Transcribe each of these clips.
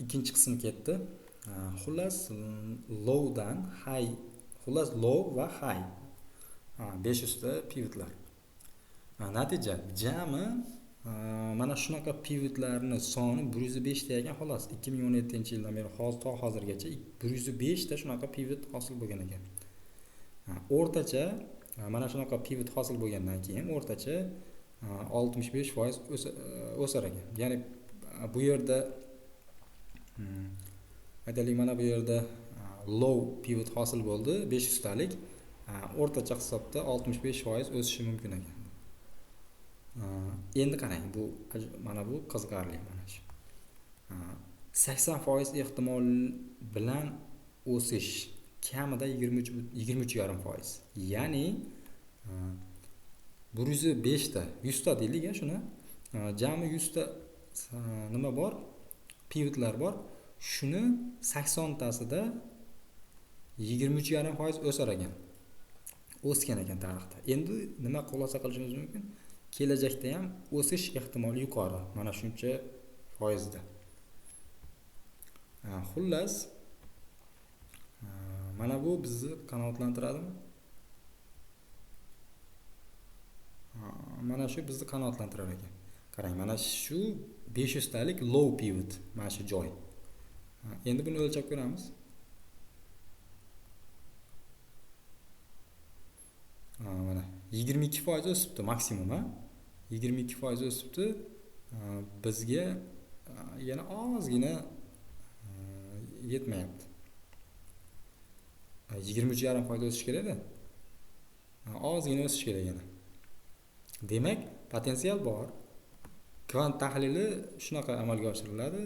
ikkinchi qismi ketdi. Xullas lowdan high, xullas low va high 500 ta pivotlar. Natija jami mana shunaqa pivotlarni soni 105 ta ekan. Xolos 2017-yildan beri hozirgacha 105 ta shunaqa pivot hosil bo'lgan ekan. O'rtacha mana shunaqa pivot hosil bo'lgandan keyin o'rtacha 65% o'sar ekan. Ya'ni bu yerda aytaylik, mana bu yerda low pivot hosil bo'ldi 500 talik. O'rtacha hisobda 65% o'sishi mumkin ekan. Endi qarang, mana bu qiziqarli mana shu. 80% ehtimol bilan o'sish, kamida 23,5%. Ya'ni 105 ta, 100 ta deylik shuni. Jami 100 ta nima bor? Pivotlar bor. Shuni 80 tasida 23,5% o'sar ekan. O'sgan ekan tarixda. Endi nima xulosa qilishimiz mumkin? Kelajakda ham o'sish ehtimoli yuqori. Mana shuncha foizda. Xullas mana bu bizni qanoatlantiradimi? Mana shu bizni qanoatlantirar ekan. Qarang, mana shu 500 talik low pivot, mana shu joy. Endi buni o'lchab ko'ramiz. Mana 22% o'sibdi maksimum, 22% o'sibdi. Bizga yana ozgina yetmayapti. 23,5% o'sish kerak-da. Ozgina o'sish kerak yana. Demak, potensial bor. Kvant tahlili shunaqa amalga oshiriladi.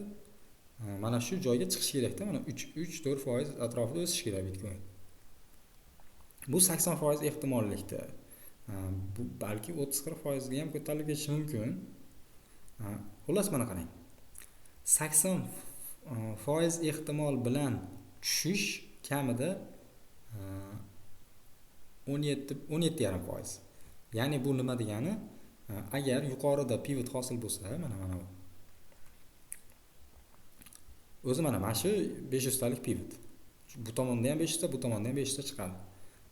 Mana shu joyga chiqish kerak-da. Mana 3-4% atrofida o'sish kerak Bitcoin. Bu 80% ehtimollikda. Bu balki 30-40% ga ham ko'tarilib ketishi mumkin. Xullas mana qarang. 80% ehtimol bilan tushish kamida 17,5%. Ya'ni bu nima degani? Agar yuqorida pivot hosil bo'lsa, mana bu. O'zi mana shu 500 talik pivot. Bu tomonda ham 500 ta, bu tomonda ham 500 ta chiqadi.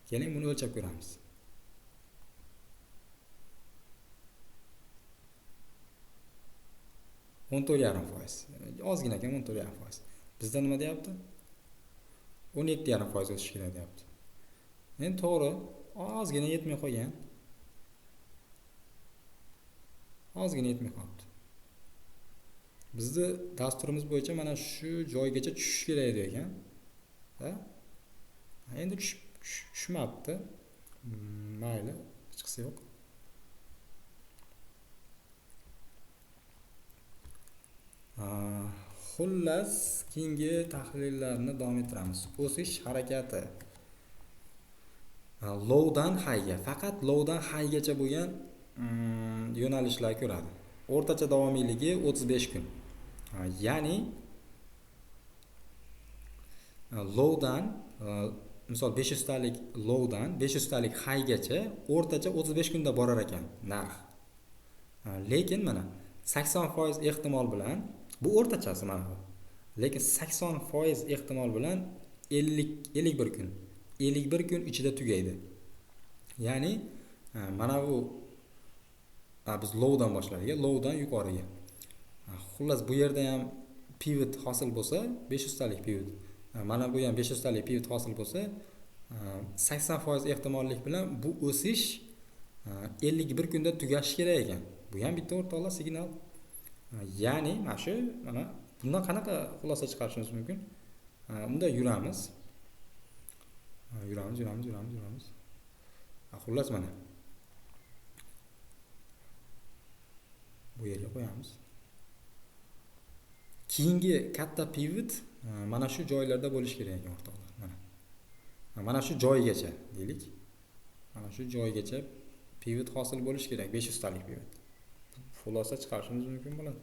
Keling buni o'lchab ko'ramiz. 14,5%. Ozgina ekan 14,5%. Bizda nima deyapti? 17,5% o'sish kerak deyapti. Endi to'g'ri, ozgina yetmay qo'ygan. Ozgina yetmay qolibdi. Bizni dasturimiz bo'yicha mana shu joygacha tushish kerak edi ekan. Endi tushmabdi. Mayli, hech qisi yo'q. Xullas, keyingi tahlillarni davom ettiramiz. O'sish harakati lowdan highga, faqat lowdan highgacha bo'lgan yo'nalishlar ko'radi. O'rtacha davomiyligi 35 kun. Ya'ni lowdan misol 500 talik lowdan 500 talik highgacha o'rtacha 35 kunda borar ekan narx. Lekin mana 80% ehtimol bilan bu o'rtachasi mana bu. Lekin 80% ehtimol bilan 51 kun. 51 kun ichida tugaydi. Ya'ni mana bu biz lowdan boshladik, lowdan yuqoriga. Xullas bu yerda ham pivot hosil bo'lsa, 500 talik pivot. Mana bu ham 500 talik pivot hosil bo'lsa, 80% ehtimollik bilan bu o'sish 51 kunda tugashi kerak ekan. Bu ham bitta o'rtoqlar signal. Ya'ni mana bundan qanaqa xulosa chiqarishimiz mumkin? Unda yuramiz. Xullas mana bu yerga qo'yamiz. Keyingi katta pivot mana shu joylarda bo'lish kerak ekan o'rtoqlar. Mana shu joygacha deylik. Mana shu joygacha pivot hosil bo'lish kerak, 500 talik pivot. Xulosa chiqarishimiz mumkin bo'ladi.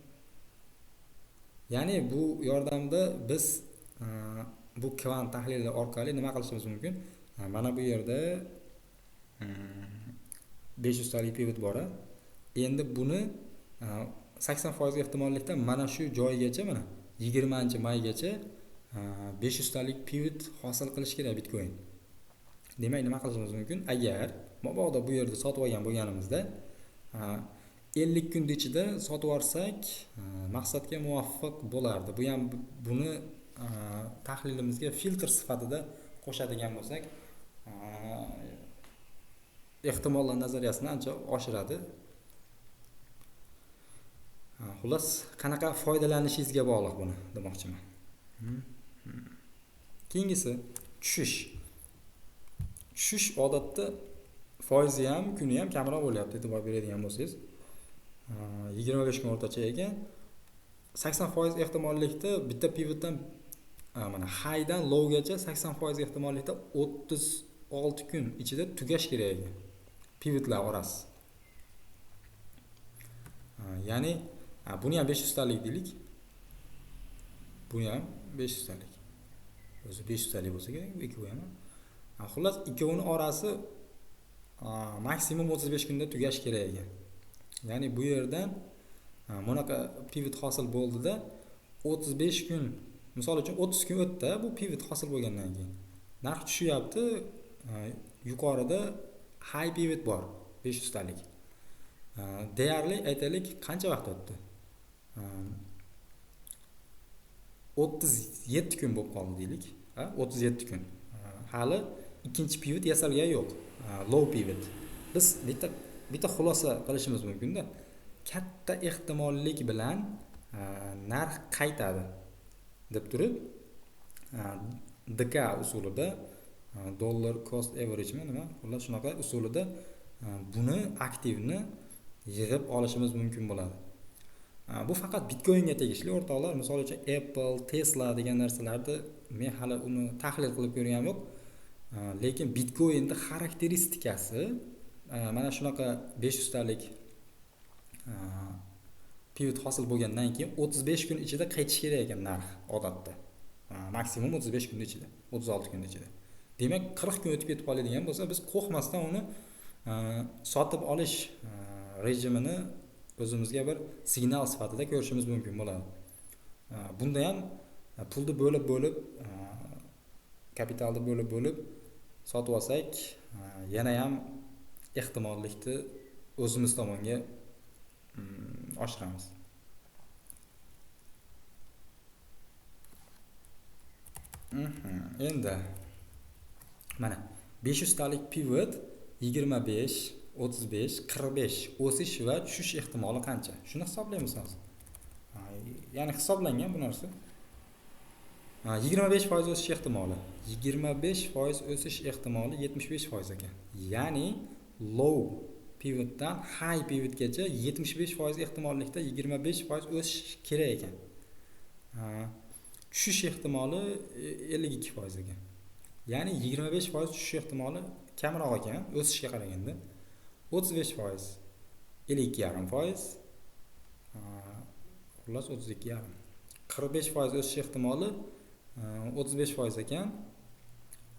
Ya'ni bu yordamda biz bu kvant tahlili orqali nima qilishimiz mumkin? Mana bu yerda 500 talik pivot bor. Endi buni 80% ehtimollikda mana shu joygacha mana 20-maygacha 500 talik pivot hosil qilish kerak Bitcoin. Demak, nima qilishimiz mumkin? Agar mabodo bu yerda sotib olgan bo'lganimizda 50 kun ichida sotib olsak, maqsadga muvofiq bo'lardi. Bu ham buni tahlilimizga filtr sifatida qo'shadigan bo'lsak, ehtimollar nazariyasini ancha oshiradi. Xullas, qanaqa foydalanishingizga bog'liq buni demoqchiman. Keyingisi tushish. Tushish odatda foizi ham, kuni ham kamroq bo'lyapti, e'tibor beradigan bo'lsangiz. 25 kun o'rtacha ekan 80% ehtimollikda bitta pivotdan mana highdan lowgacha 80% ehtimollikda 36 kun ichida tugash kerak ekan pivotlar orasi. Ya'ni buni ham 500 talik deylik. Buni ham 500 talik. O'zi 500 talik bo'lsa kerak, bu ikkovi ham. Xullas, ikkovining orasi maksimum 35 kunda tugash kerak ekan. Ya'ni bu yerdan bunaqa pivot hosil bo'ldida 35 kun, misol uchun 30 kun o'tdi bu pivot hosil bo'lgandan keyin. Narx tushyapti, yuqorida high pivot bor 500 talik. Deyarli aytaylik qancha vaqt o'tdi? 37 kun bo'lib qoldi deylik. 37 kun. Hali ikkinchi pivot yasalgani yo'q. Low pivot. Biz bitta xulosa qilishimiz mumkin-da. Katta ehtimollik bilan narx qaytadi deb turib, DK usulida, dollar cost average nima, xullas shunaqa usulida buni aktivni yig'ib olishimiz mumkin bo'ladi. Bu faqat Bitcoinga tegishli o'rtoqlar. Misol uchun Apple, Tesla degan narsalarni men hali uni tahlil qilib ko'rganim yo'q. Lekin Bitcoinning xarakteristikasi mana shunaqa 500 talik pivot hosil bo'lgandan keyin 35 kun ichida qaytish kerak ekan narx odatda. Maksimum 35 kun ichida, 36 kun ichida. Demak, 40 kun o'tib ketib qoladigan bo'lsa, biz qo'rqmasdan uni sotib olish rejimini o'zimizga bir signal sifatida ko'rishimiz mumkin bo'ladi. Bunda ham pulni bo'lib kapitalni bo'lib sotib olsak, yana ham ehtimollikni o'zimiz tomonga oshiramiz. Endi mana 500 talik pivot 25, 35, 45 o'sish va tushish ehtimoli qancha? Shuni hisoblaymiz hozir. Ya'ni hisoblangan bu narsa. 25% o'sish ehtimoli. 25% o'sish ehtimoli 75% ekan. Ya'ni low pivotdan high pivotgacha 75% ehtimollikda 25% o'sish kerak ekan. Tushish ehtimoli 52% ekan. Ya'ni 25% tushish ehtimoli kamroq ekan o'sishga qaraganda. 35%, 52,5%, xullas 32,5%. 45% o'sish ehtimoli 35% ekan.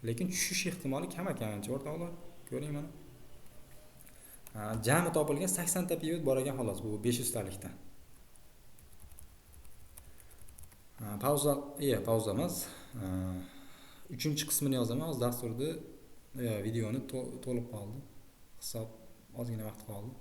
Lekin tushish ehtimoli kam ekan ancha o'rtoqlar. Ko'ring mana. Jami topilgan 80 ta pivot bor ekan xolos bu 500 talikdan. Pauza emas. 3-chi qismini yozaman, hozir dasturda videoni to'lib qoldi. Hisob ozgina vaqt qoldi.